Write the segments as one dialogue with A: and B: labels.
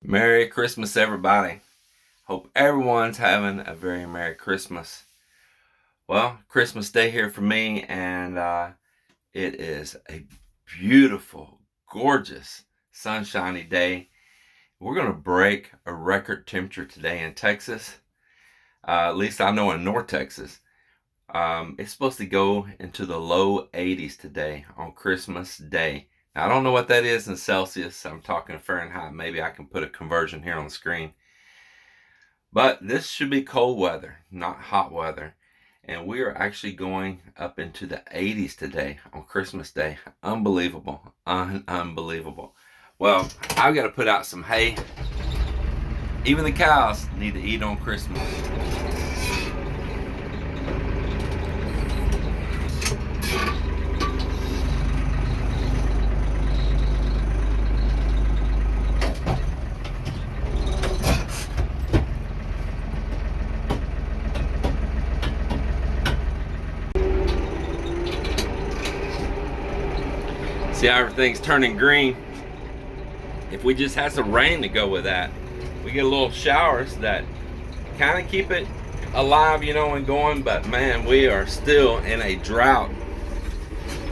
A: Merry Christmas, everybody. Hope everyone's having a very Merry Christmas. Well, Christmas Day here for me, and it is a beautiful, gorgeous, sunshiny day. We're going to break a record temperature today in Texas. At least I know in North Texas. It's supposed to go into the low 80s today on Christmas Day. Now, I don't know what that is in Celsius. I'm talking Fahrenheit. Maybe I can put a conversion here on the screen. But this should be cold weather, not hot weather. And we are actually going up into the 80s today on Christmas Day. Unbelievable. Unbelievable. Well, I've got to put out some hay. Even the cows need to eat on Christmas. See how everything's turning green? If we just had some rain to go with that, we get a little showers that kind of keep it alive, and going. But man, we are still in a drought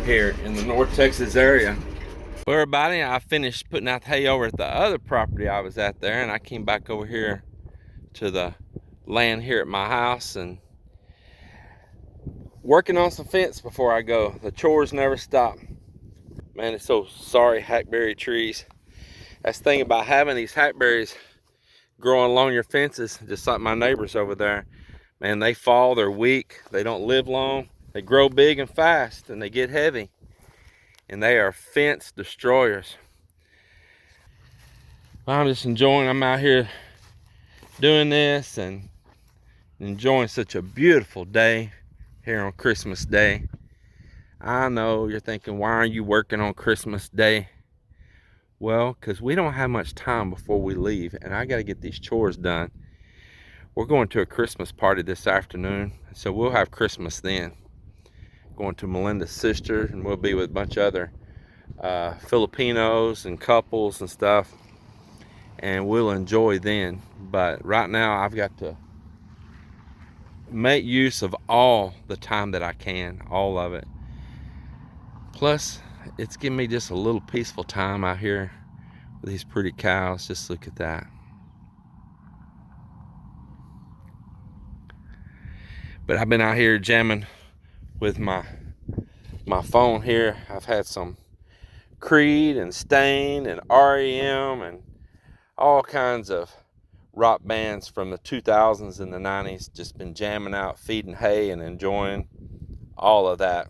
A: here in the North Texas area. Well, everybody, I finished putting out the hay over at the other property I was at there, and I came back over here to the land here at my house and working on some fence before I go. The chores never stop. Man, it's so sorry, hackberry trees. That's the thing about having these hackberries growing along your fences, just like my neighbors over there. Man, they fall, they're weak, they don't live long. They grow big and fast, and they get heavy. And they are fence destroyers. I'm just enjoying, I'm out here doing this and enjoying such a beautiful day here on Christmas Day. I know you're thinking, why aren't you working on Christmas Day? Well, because we don't have much time before we leave, and I got to get these chores done. We're going to a Christmas party this afternoon, so we'll have Christmas then. Going to Melinda's sister, and we'll be with a bunch of other Filipinos and couples and stuff, and we'll enjoy then. But right now, I've got to make use of all the time that I can, all of it. Plus, it's giving me just a little peaceful time out here with these pretty cows. Just look at that. But I've been out here jamming with my phone here. I've had some Creed and Stain and REM and all kinds of rock bands from the 2000s and the 90s. Just been jamming out, feeding hay, and enjoying all of that.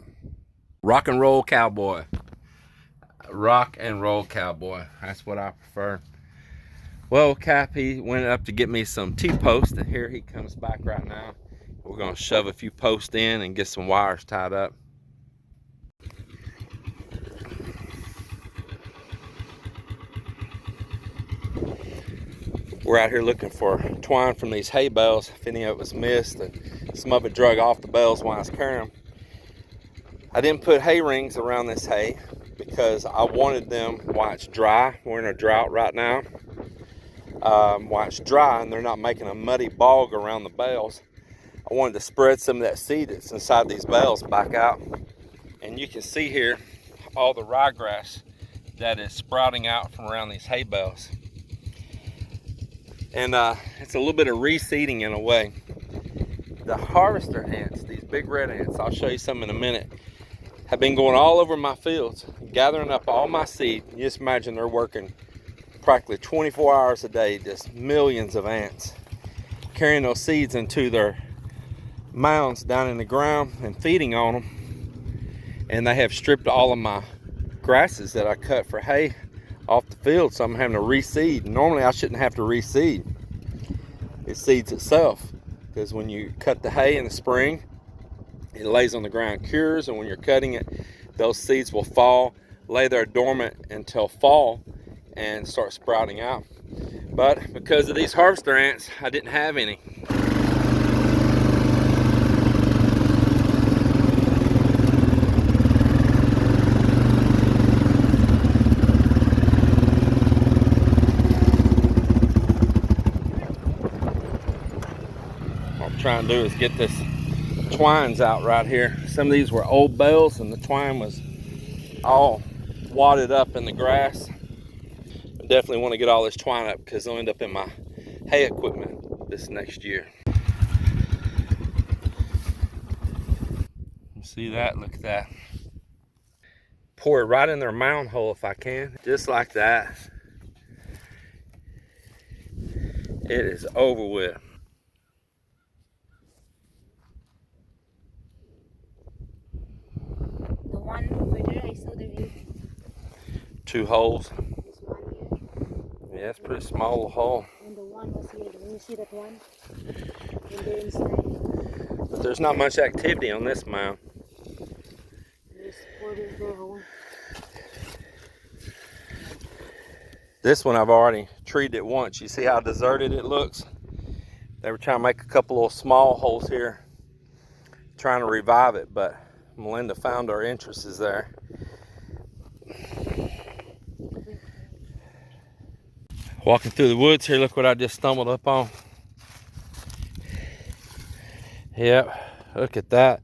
A: Rock and roll cowboy. Rock and roll cowboy. That's what I prefer. Well, Cap, he went up to get me some T-posts, and here he comes back right now. We're going to shove a few posts in and get some wires tied up. We're out here looking for twine from these hay bales. If any of it was missed, and some of it drug off the bales while I was carrying them. I didn't put hay rings around this hay because I wanted them while it's dry. We're in a drought right now. While it's dry and they're not making a muddy bog around the bales, I wanted to spread some of that seed that's inside these bales back out. And you can see here all the ryegrass that is sprouting out from around these hay bales. And it's a little bit of reseeding in a way. The harvester ants, these big red ants, I'll show you some in a minute, have been going all over my fields, gathering up all my seed. You just imagine they're working practically 24 hours a day, just millions of ants, carrying those seeds into their mounds down in the ground and feeding on them. And they have stripped all of my grasses that I cut for hay off the field, so I'm having to reseed. Normally I shouldn't have to reseed. It seeds itself, because when you cut the hay in the spring, it lays on the ground, cures, and when you're cutting it, those seeds will fall, lay there dormant until fall, and start sprouting out. But because of these harvester ants, I didn't have any. trying to do is get this twines out right here. Some of these were old bales and the twine was all wadded up in the grass. I definitely want to get all this twine up because it'll end up in my hay equipment this next year. See that? Look at that. Pour it right in their mound hole if I can, just like that. It is over with.
B: The one over there, I saw the view.
A: 2 holes.
B: This one here.
A: Yeah, it's a pretty small little hole.
B: And the one was here. Can you see that one? And they're inside.
A: But there's not much activity on this mound.
B: This quarter door hole.
A: This one I've already treated it once. You see how deserted it looks? They were trying to make a couple little small holes here, trying to revive it, but Melinda found our interest is there. Walking through the woods here, look what I just stumbled up on. Yep, look at that.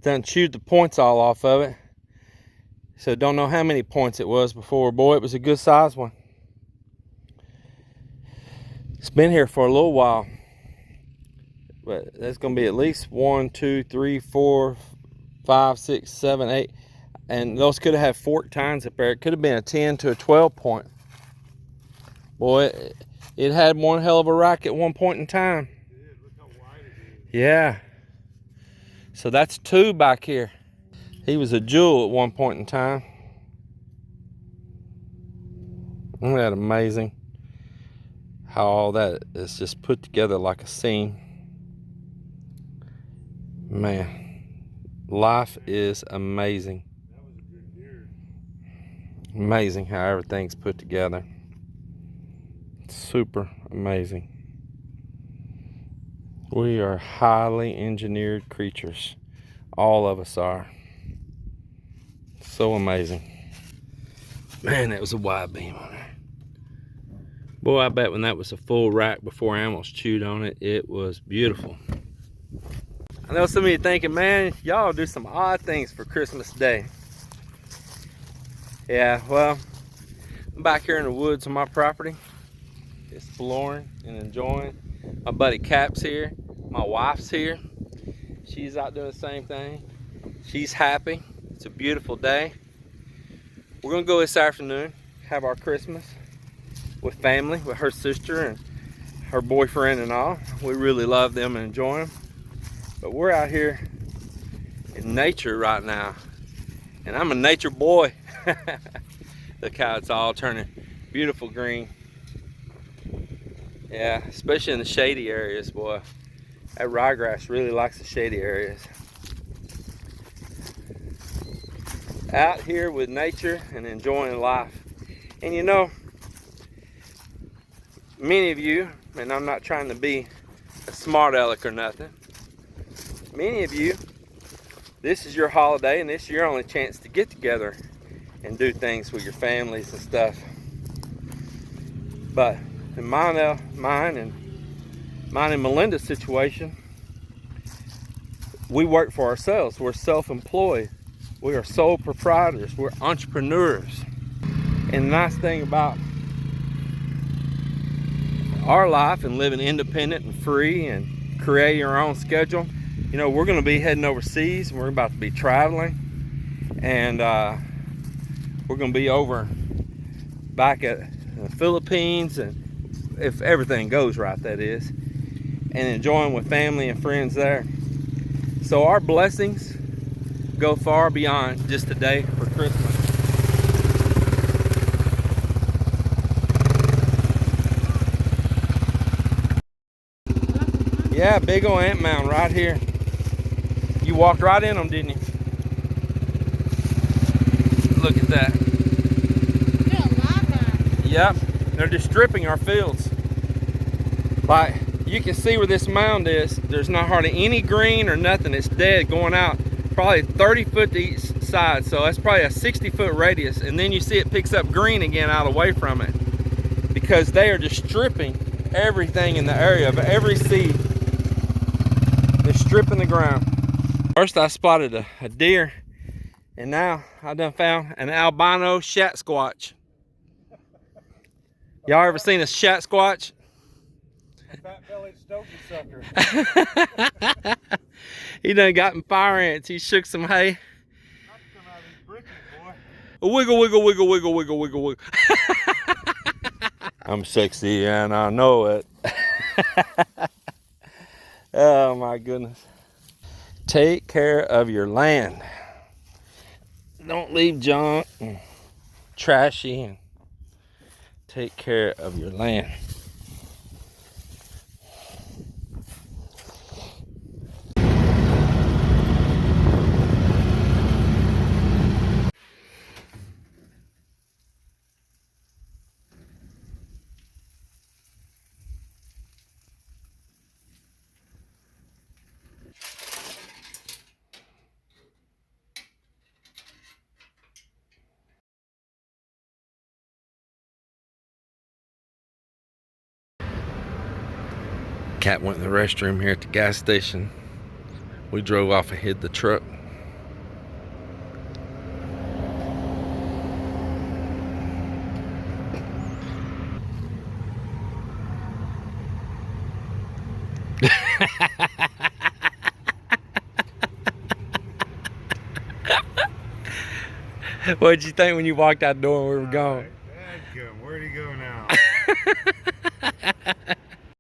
A: Done chewed the points all off of it. So don't know how many points it was before. Boy, it was a good size one. It's been here for a little while. But there's gonna be at least 1, 2, 3, 4, 5, 6, 7, 8. And those could have had forked tines up there. It could have been a 10 to a 12 point. Boy, it had one hell of a rack at one point in time.
C: Yeah, look how wide it is.
A: Yeah. So that's 2 back here. He was a jewel at one point in time. Isn't that amazing? How all that is just put together like a scene. Man, life is amazing.
C: That was a good year.
A: Amazing how everything's put together. Super amazing. We are highly engineered creatures. All of us are. So amazing. Man, that was a wide beam on there. Boy, I bet when that was a full rack before animals chewed on it, it was beautiful. I know some of you thinking, man, y'all do some odd things for Christmas Day. Yeah, well, I'm back here in the woods on my property, exploring and enjoying. My buddy Cap's here. My wife's here. She's out doing the same thing. She's happy. It's a beautiful day. We're gonna go this afternoon, have our Christmas with family, with her sister and her boyfriend and all. We really love them and enjoy them. But we're out here in nature right now. And I'm a nature boy. Look how it's all turning beautiful green. Yeah, especially in the shady areas, boy. That ryegrass really likes the shady areas. Out here with nature and enjoying life. And you know, many of you, and I'm not trying to be a smart aleck or nothing, many of you, this is your holiday and this is your only chance to get together and do things with your families and stuff. But in mine and Melinda's situation, we work for ourselves. We're self-employed. We are sole proprietors. We're entrepreneurs. And the nice thing about our life and living independent and free and creating our own schedule, you know, we're going to be heading overseas and we're about to be traveling. And we're going to be over back at the Philippines, and if everything goes right, that is, and enjoying with family and friends there. So our blessings go far beyond just a day for Christmas. Yeah, big old ant mound right here. You walked right in them, didn't you? Look at that.
B: There are a lot.
A: Yep, they're just stripping our fields. Like, you can see where this mound is. There's not hardly any green or nothing. It's dead going out probably 30 foot to each side. So that's probably a 60-foot radius. And then you see it picks up green again out away from it, because they are just stripping everything in the area of every seed. stripping the ground. First I spotted a deer, and now I done found an albino shat squatch. Y'all ever seen a shat squatch?
C: A fat-bellied stogie sucker.
A: He done got in fire ants. He shook some hay.
C: Not to come out of these britches, boy.
A: Wiggle, wiggle, wiggle, wiggle, wiggle, wiggle, wiggle. I'm sexy and I know it. Oh my goodness. Take care of your land. Don't leave junk and trashy, and take care of your land. Cat went in the restroom here at the gas station. We drove off and hid the truck. What did you think when you walked out the door and we were gone?